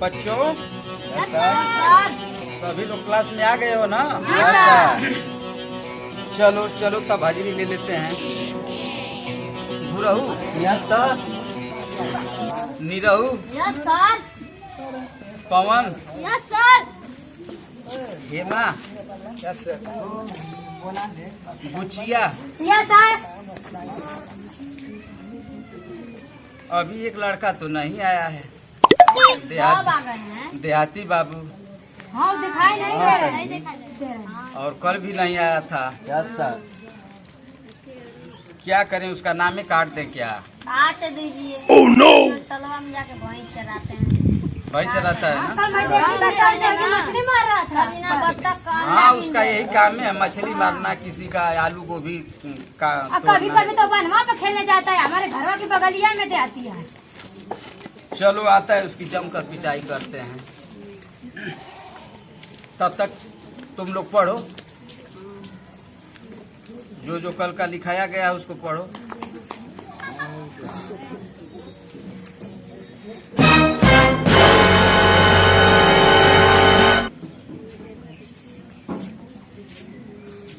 बच्चों सभी लोग क्लास में आ गए हो ना? चलो चलो तब हाजिरी ले लेते हैं। Gurhu yes sir. Nirhu yes sir. Pawan yes sir. Hema yes sir. Buchiya yes sir. अभी एक लड़का तो नहीं आया है। सब आ गए हैं। देहाती बाबू हाँ दिखाई नहीं दे रहे, नहीं दिखाई दे रहे। और कल भी नहीं आया था। Yes sir. क्या करें, उसका नाम ही काट दे क्या? काट दीजिए। Oh no. तलवा में जाके भैंस चराते हैं। भाई चलाता है ना? मछली मार रहा था। हाँ उसका यही काम है, मछली मारना, किसी का आलू गोभी का कभी कभी तो बनवा पे खेलने जाता है, हमारे घरों की बगलिया में जाती है। चलो आता है, उसकी जमकर पिटाई करते हैं। तब तक तुम लोग पढ़ो, जो जो कल का लिखाया गया है उसको पढ़ो।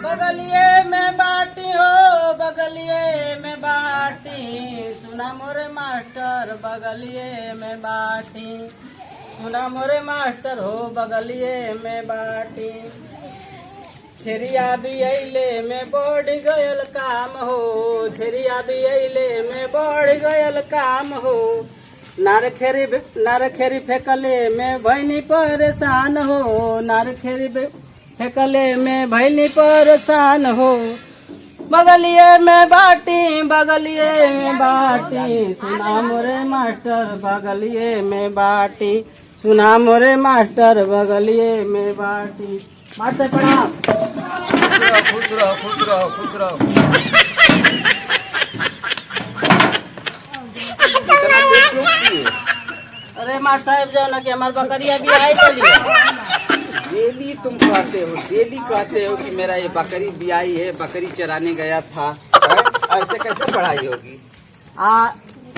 बगलिए में बाटी हो, बगलिए में बाटी, सुना मोरे मास्टर बगलिए में बाटी, सुना मोरे मास्टर हो बगलिए में बाटी। छेरिया भी अइले में बढ़ गयल काम हो, छेरिया भी अइले में बढ़ गयल काम हो। नारखेरी फेंकले में भैनी परेशान हो, नारखेरी फेंकले में भैनी परेशान हो। बगलिए में बाटी, बगलिए में बाटी, सुना मोरे मास्टर बगलिए में बाटी, सुना मोरे मास्टर बगलिए में बाटी। मास्टर प्रणाम। खुश रहो खुश रहो खुश रहो। अरे मास्टर साहब जो ना कि हमारे बकरिया भी आई चलिए। डेली तुम कहते हो, डेली कहते हो कि मेरा ये बकरी भी आई है, बकरी चराने गया था। ऐसे कैसे पढ़ाई होगी?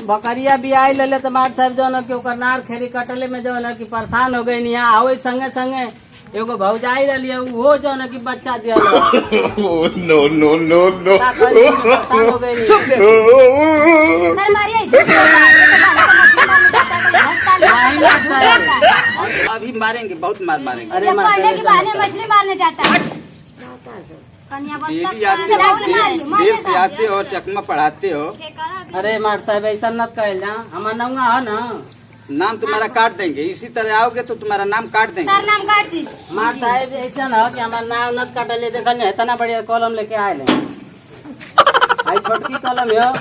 बकरिया भी आई ले तो मास्टर साहब जो ना कि ओकर नार खेरी कटले में जो ना कि परेशान हो गई। यहाँ आओ संगे संगे एगो भौजाई रही, वो जो ना कि बच्चा दिया। No no no no. हो गई। अभी मारेंगे, बहुत मार मारेंगे। अरे मछली मारने जाता है। डेली आते हो, देर से आते हो और चकमा पढ़ाते हो। अरे मास्टर साहब ऐसा न कह जा, हमारा नौंगा है ना। नाम तुम्हारा काट देंगे, इसी तरह आओगे तो तुम्हारा नाम काट देंगे। सर नाम काट दी। मास्टर साहब ऐसा न कि हमारा नाम न काटले। देखल इतना बढ़िया कलम लेके आए ले। आई छोटकी कलम है।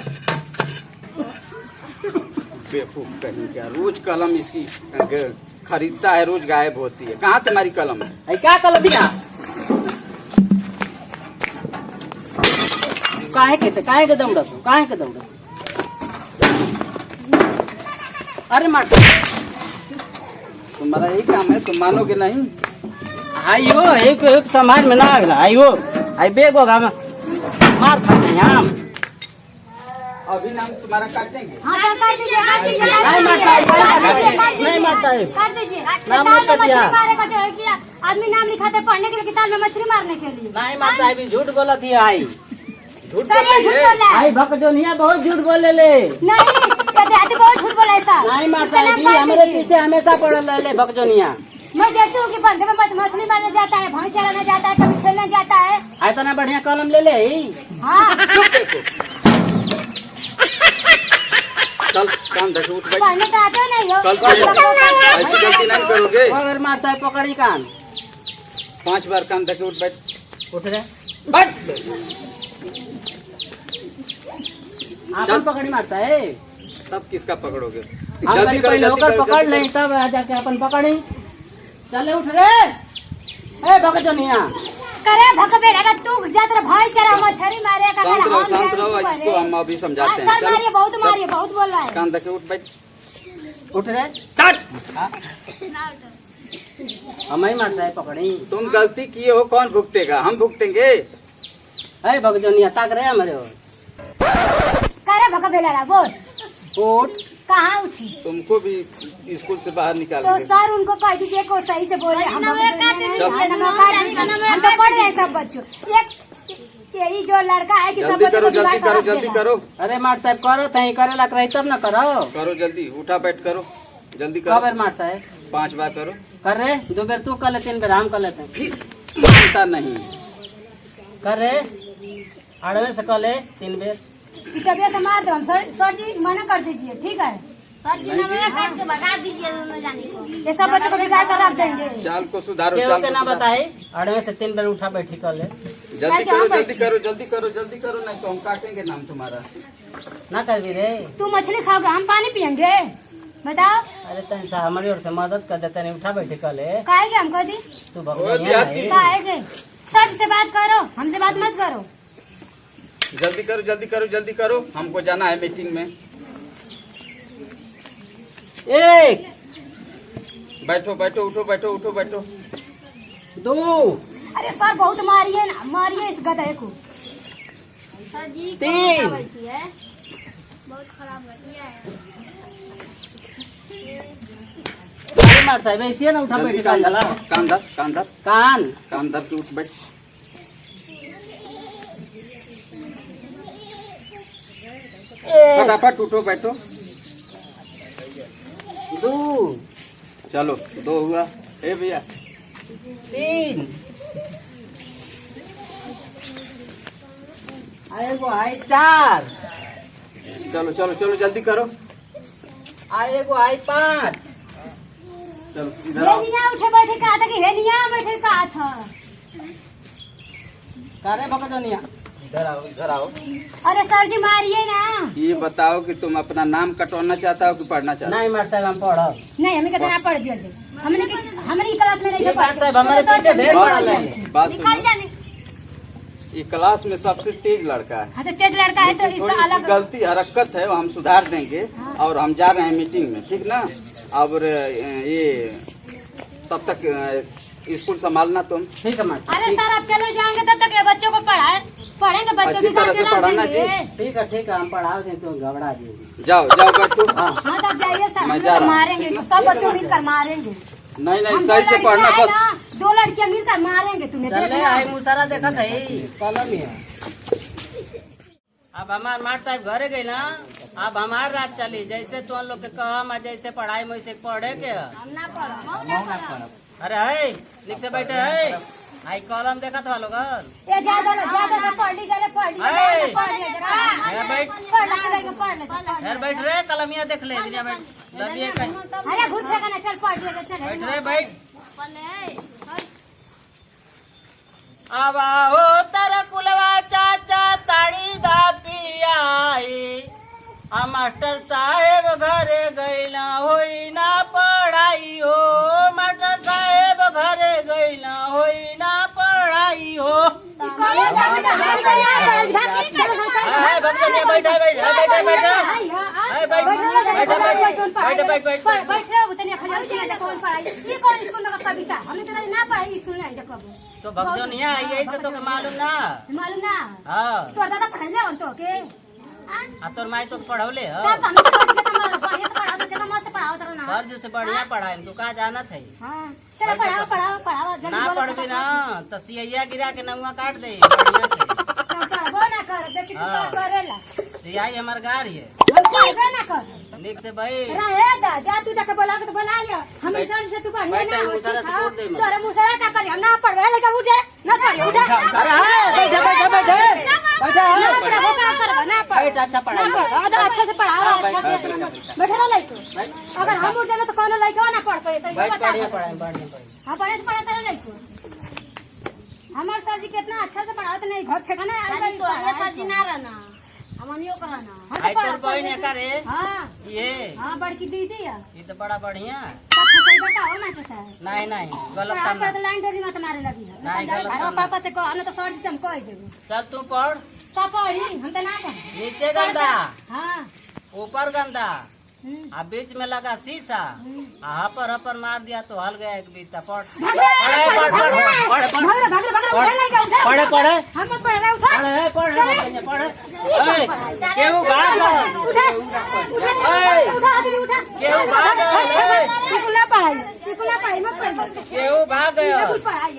बेवकूफ कहीं क्या, रोज कलम इसकी खरीदता है, रोज गायब होती है। कहाँ तुम्हारी कलम है? आई क्या कलम दिया? काहे के दौड़ा तू, काहे के दौड़ा? अरे मास्टर तुम्हारा यही काम है, तुम मानोगे नहीं। आइयो एक समाज में ना आवेला। आइयो आई बेगो गाम मार खा नहीं हम। अभी नाम तुम्हारा काट देंगे। हाँ सर काट दीजिए, काट दीजिए। नहीं मारता है। काट दीजिए। नाम किताब मत में कटिया। मछली मारे का जो है कि आदमी नाम लिखाते हैं पढ़ने के लिए, किताब में मछली मारने के लिए। नहीं मारता है, भी झूठ बोलत ही आई। झूठ सर ये झूठ बोल बोल रहा है। आई भक जो नहीं बहुत झूठ बोले ले। नहीं कहते बहुत झूठ बोला है सर। नहीं मारता है, भी हमारे पीछे हमेशा पड़ल रहे भक जो नहीं। मैं देखती हूँ कि बंदे में मछली मारने जाता है, भैंस चराने जाता है, कभी खेलने जाता है। इतना बढ़िया कलम ले ले। हाँ कल कान धके उठ बैठ। पढ़ने तो आते हो नहीं हो। कल से ऐसी गलती नहीं करोगे। अगर मारता है पकड़ी कान 5 बार कान धके उठ बैठ। उठ रहे बैठ। आपन पकड़ी मारता है। तब किसका पकड़ोगे? हम जल्दी कहीं करो, पहले जल्दी होकर करो, पकड़ जल्दी नहीं, तब आ जाके अपन पकड़ी। चले उठ रे ए भक जो नहीं। करे भकबे लगा तू जाकर भाई चरा मछली मारे का। शांत रहो, इसको हम अभी समझाते हैं। सर मारिए, बहुत मारिए, बहुत बोल रहा है। कान धके उठ बैठ। उठ रहे काट। हम ही मारता है पकड़ी। तुम गलती किए हो, कौन भुगतेगा? हम भुगतेंगे। है भक जो नहीं ताक रहे हमारे। करे भकबे लगा बोल। उठ कहाँ उठी? तुमको भी स्कूल से बाहर निकाल तो देंगे। सर उनको कह दीजिए को सही से बोले। हम तो पढ़ रहे हैं सब बच्चों। एक यही जो लड़का है कि सब जल्दी बच्चों करो को बिगाड़ जल्दी कर करो रख जल्दी देगा। करो अरे मार साहब करो तही करे लग रही तब न करो। करो जल्दी, उठा बैठ करो, जल्दी कब करो, मार साहब 5 बार करो। कर रहे 2 बेर तू कर ले 3 बेर हम कर लेते हैं। फिर मानता नहीं। कर रहे अड़वे से कर ले 3 बेर। कि तबियत से मार दो। हम सर जी मना कर दीजिए, ठीक है? बता दीजिए दोनों जाने को। ये सब बच्चों को बिगाड़ कर रख देंगे। चाल को सुधारो, केहू चाल के को ना सुधारो। बताई अड़वे से 3 बेर उठा बैठी कर ले। जल्दी करो जल्दी करो जल्दी करो जल्दी करो, नहीं तो हम काटेंगे नाम तुम्हारा। ना कर भी रे। तू मछली खाओगे, हम पानी पियेंगे? बताओ अरे तन सा हमारी ओर से मदद कर देते नहीं उठा बैठी कर ले। काहेगे हम कह दी? तू ओ, भगवान देहाती। काहेगे? सर से बात करो, हमसे बात मत करो। जल्दी करो जल्दी करो जल्दी करो, हमको जाना है मीटिंग में। 1 बैठो बैठो, उठो बैठो उठो बैठो। 2 अरे सर बहुत मारिए ना, मारिए इस गधे को। सर जी तीन। कौन बैठी है? बहुत खराब बैठी है। अरे मार साहब ऐसे ना उठा जल्दी बैठी कर चला। कान धर कान धर कान कान धर के उठ बैठ। फटाफट उठो बैठो। 2 चलो 2 हुआ। ए भैया 3 आए गो आई 4 चलो चलो चलो जल्दी करो। आए गो आई 5 चलो इधर आओ। हेलिया उठे बैठे कहा था कि हेलिया बैठे कहा था। करे भगजनिया इधर आओ। अरे सर जी मारिए ना। ये बताओ कि तुम अपना नाम कटवाना चाहता हो कि पढ़ना चाहता हो? नहीं मार साहब हम पढ़ब। नहीं हमें कितना पढ़ दिया थे। हमारी क्लास में नहीं ये थे बात साहब हमारे पीछे ढेर पढ़ल है। बात निकल सुनो, जाने। ये क्लास में सबसे तेज लड़का है। हाँ तो तेज लड़का है तो लेकिन इसका थोड़ी सी अलग। गलती हरकत है वो हम सुधार देंगे। और हम जा रहे हैं मीटिंग में, ठीक ना? और ये तब तक स्कूल संभालना तुम। ठीक है मार अरे सर आप चले जाएंगे तब तक ये बच्चों को पढ़ेंगे बच्चों अच्छी भी तरह से पढ़ाना ठीक है हम पढ़ाओ दे तो घबरा जी। जाओ जाओ बैठो। हाँ हाँ तब जाइए सर, मैं हम जा लोग रहा हूँ। मारेंगे तो सब बच्चों मिलकर मारेंगे। नहीं नहीं हम सही से पढ़ना बस। 2 लड़कियां मिलकर मारेंगे तुम्हें। चले देखना। आई मुसारा देखा था कॉलम है। अब हमार मार साहब घरे गई ना, अब हमार रात चली जैसे तुम लोग के कहम जैसे पढ़ाई में वैसे पढ़े के। हम ना पढ़ो। अरे है निक से बैठे है आई कॉलम देखा था लोग। ये ज्यादा से पढ़ ली है। पढ़ ली बैठ पढ़ ले। यार बैठ रे कलमिया देख ले दुनिया बैठ लबिए कहीं अरे घुस फेंका ना, चल पढ़ लिया चल। बैठ रे बैठ। पले अब हो तर कुलवा चाचा ताड़ी दा पियाई आ मास्टर साहेब घरे गईला होई ना पढ़ाई हो। मास्टर साहेब घरे गईला होई ना पढ़ाई हो। तो भगजनिया यही से तो के मालूम ना। मालूम ना हाँ तोर दादा पढ़ले हो तो के आ तोर माई तो पढ़ौले हो। सब हम तो बढ़िया से पढ़ाओ तो कितना मस्त पढ़ाओ तो ना। सर जैसे बढ़िया पढ़ाए तू का जाना थे। हां चलो पढ़ाओ जल्दी ना बोलो। पढ़बी ना तो सिया गिरा के नौवा काट दे बढ़िया से। पढ़बो ना कर देखी तू हाँ। का करेला। सियाई हमार गार है पढ़बे ना कर निक से भाई। रहे दा जा तू जाके बुला के तो बुला लिया। हम सर से तू बढ़िया बैठ, ना मुसरा से छोड़ दे मत। तोरे मुसरा का करी हम ना पढ़वे लेके उठ जाए ना पढ़े उठ जा। अरे हाँ बैठे ना पढ़ो का करबो ना पढ़। बैठ अच्छा पढ़ाई। ना पढ़ तो अच्छे से पढ़ाओ हाँ, अच्छा बैठ, से बैठ, बैठे ना लइको। अगर हम उठ जाए तो कौन लइको ना पढ़ पाए तो ये बैठ बता। बढ़िया पढ़ाई बढ़िया पढ़ाई। हां बढ़िया से पढ़ाता ना लइको। हमार सर जी कितना अच्छा से पढ़ाते नहीं घर फेंका ना खाली तो ये सजी ना रहना हमनियो करना। आई तोर बहन है का रे हां ये हां बड़की दीदी है। ये तो बड़ा बढ़िया। सब सही बताओ ना तो सर। नहीं नहीं गलत पढ़ा काम कर तो ना। लाइन डोरी मत मारे लगी है। नहीं, गलत अरे काम पापा से कहो ना तो सर जी से हम कह देबो। चल तू पढ़। का पढ़ी हम तो ना पढ़ी। नीचे गंदा हां ऊपर गंदा आ बीच में लगा शीशा, आ हपर मार दिया तो हल गया एक बीता। पढ़ पढ़े पढ़े हम मत पढ़ रहे उठा पढ़े पढ़े केहू भाग उठा दीदी उठा केहू भाग टिकुला पढ़ाई मत पढ़ केहू भाग गया। पढ़ाई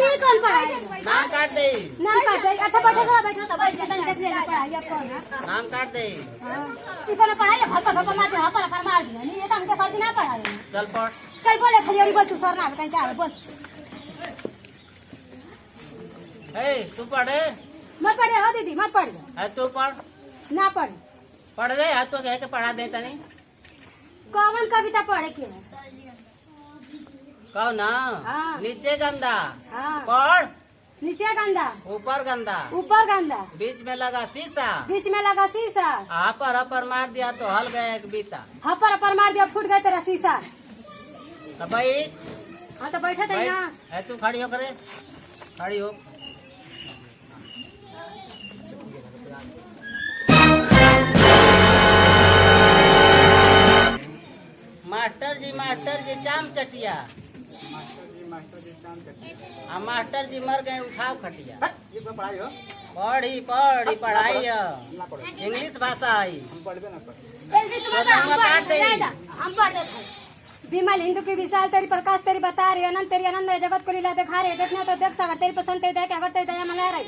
ये कौन पढ़ाई नाम काट दे नाम काट दे। अच्छा बैठा बैठ जा देख लेना पढ़ाई अब कौन है नाम काट दे। इतना पढ़ाई है भक्का भक्का मार दे हपर मार दिया नहीं ये तो हमके सर ना पढ़ा दे। चल पढ़ चल बोले खलियारी बोल तू सर ना कहीं क्या बोल तू पढ़े मत पढ़े हो दीदी मत पढ़ है तू पढ़ ना पढ़ पढ़ रहे है तो कह के पढ़ा देता नहीं कौन कविता पढ़े के है कहो ना। हाँ। नीचे गंदा हाँ पढ़ नीचे गंदा ऊपर गंदा ऊपर गंदा बीच में लगा शीशा बीच में लगा शीशा हपर मार दिया तो हल गया एक बीता। हपर मार दिया फूट गया तेरा शीशा। तो भाई हाँ तो बैठा था ना है तू खड़ी हो करे खड़ी हो। मास्टर जी चाम चटिया मास्टर जी मर गए उठाओ खटिया। पढ़ी पढ़ी पढ़ाई इंग्लिश भाषा आई हम पढ़ते थे। विमल हिंदू की विशाल तेरी प्रकाश तेरी बता रही अनंत तेरी आनंद में जगत को लीला दिखा रही देखना तो देख सका तेरी पसंद तेरी दया अगर तेरी दया मंगा रही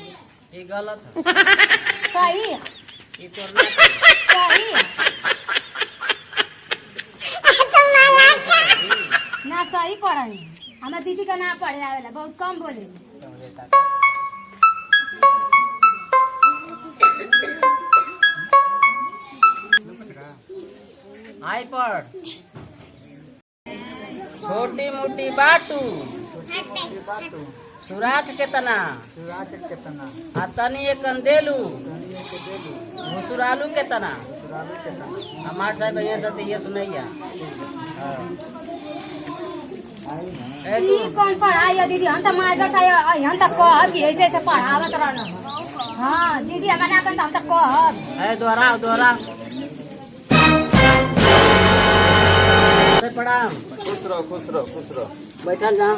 ये गलत है सही है ये तो सही है ना सही पढ़े हमारे दीदी का ना पढ़े आवेला बहुत कम बोले। आई पढ़ छोटी मोटी बाटू सुराख केतना तनी एक कंदेलू घुसुरालू केतना हमार साहब ये सब ये सुनैया। ई कौन पढ़ाई दीदी हम तो मास्टर साहब हम तो कहब कि ऐसे ऐसे पढ़ावत रहना। हाँ दीदी हमारे ना हम तो कहब है दोहरा दोहरा प्रणाम खुश रहो खुश रहो खुश रहो। बैठल जा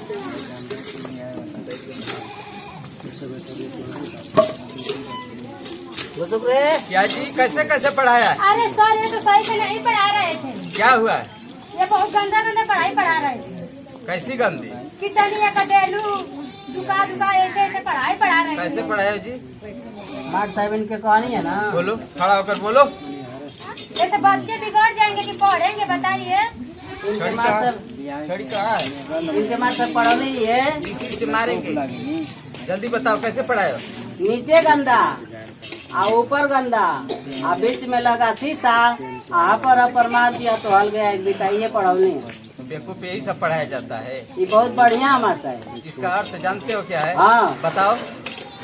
रे क्या जी कैसे कैसे पढ़ाया? अरे सर ये तो सही से नहीं पढ़ा रहे थे। क्या हुआ? ये बहुत गंदा गंदा पढ़ाई पढ़ा रहे थे। कैसी गंदी? कितनी कटेलू दुका दुका ऐसे ऐसे पढ़ाई पढ़ा रहे थे। कैसे पढ़ाया जी? मार्ट साहब इनके कहानी है ना बोलो खड़ा होकर बोलो। ऐसे बच्चे बिगड़ जाएंगे कि पढ़ेंगे बताइए। इनके मास्टर छड़ी कहाँ है? इनके मास्टर पढ़ो नहीं है इसी से मारेंगे। जल्दी बताओ कैसे पढ़ाए? नीचे गंदा आ ऊपर गंदा आ बीच में लगा शीशा आ पर मार दिया तो हल गया बेटा। ये पढ़ौनी बेवकूफ यही सब पढ़ाया जाता है। ये बहुत बढ़िया मारता है। इसका अर्थ जानते हो क्या है? हाँ बताओ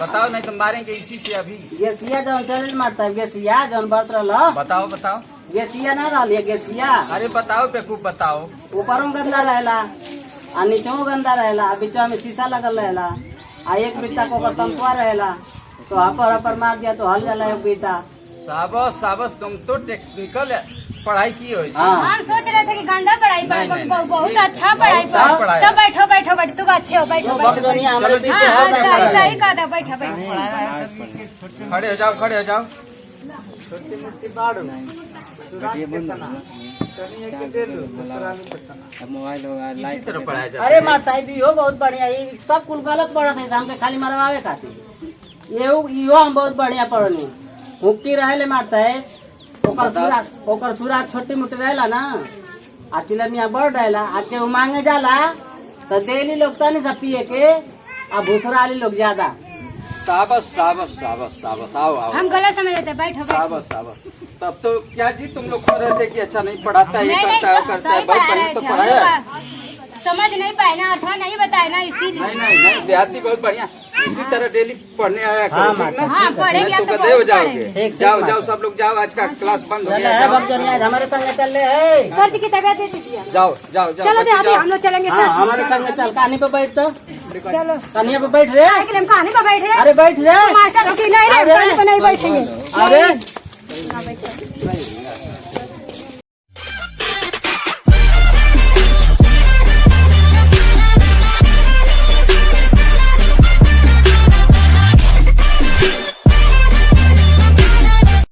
बताओ नहीं तो मारेंगे इसी से अभी। गेसिया जौन चल मारता है गेसिया जौन बरत रहा बताओ बताओ। गेसिया ना रहा गेसिया अरे बताओ बेवकूफ बताओ। ऊपरों गंदा रहेला आ नीचों गंदा रहेला बीचवा में शीशा लगल रहेला आ एक बीता को तंकुआ रहेला तो हपर मार दिया तो हल जाला एक बीता। साबस साबस तुम तो टेक्निकल पढ़ाई की हो। हाँ हम सोच रहे थे कि गंदा पढ़ाई नहीं, नहीं, नहीं। बहुत अच्छा पढ़ाई बहुत पढ़ाई। तो बैठो बैठो बैठो तुम अच्छे हो बैठो तो भक्त दुनिया हमारे चलो, पीछे हाँ हो हाँ, गया। सही कह दो बैठो बैठो। खड़े हो जाओ खड़े हो जाओ। इसी तरह पढ़ाया जाता अरे है। मारता भी हो बहुत बढ़िया ये सब कुल गलत पढ़त है हमके खाली मरवावे खातिर यो हम बहुत बढ़िया पढ़नी हुक्की रहे मारता है ओकर सुराग छोटी मोटी रहेला ना आ चिलमिया बढ़ रहेला आ केहू मांगे जाला तो डेली लोग तनी सा पिए के आ भूसुराली लोग ज्यादा। साबस साबस साबस साबस आओ आओ। हम गलत समझ रहे थे बैठो बैठो। साबस साबस। तब तो क्या जी तुम लोग कह रहे थे कि अच्छा नहीं पढ़ाता है ये नहीं करता है वो नहीं करता है। सही बहुत पढ़ा पहले रहे तो थे पढ़ाया है। हम लोग समझ नहीं पाए ना अथवा नहीं बताए ना इसीलिए। नहीं नहीं नहीं देहाती बहुत बढ़िया इसी तरह डेली पढ़ने आया करो ठीक ना। हाँ पढ़ेंगे नहीं अब तो तो गधे हो बहुत जाओगे। पढ़ेंगे। जाओ जाओ सब लोग जाओ आज का क्लास बंद हो चले गया। है जाओ भक्त दुनिया हमारे संग चल रहे है। सर जी की तबीयत दे दीजिए। जाओ जाओ जाओ चलो बच्चे देहाती जाओ। हम लोग चलेंगे हाँ सर। हमारे संग चल कहानी पे बैठ तो चलो कहानिया पे बैठ रहे हम कहानी पर बैठ रहे अरे बैठ रहे मास्टर की नहीं रहे कहानी पर नहीं बैठेंगे। अरे नहीं, ना बैठो।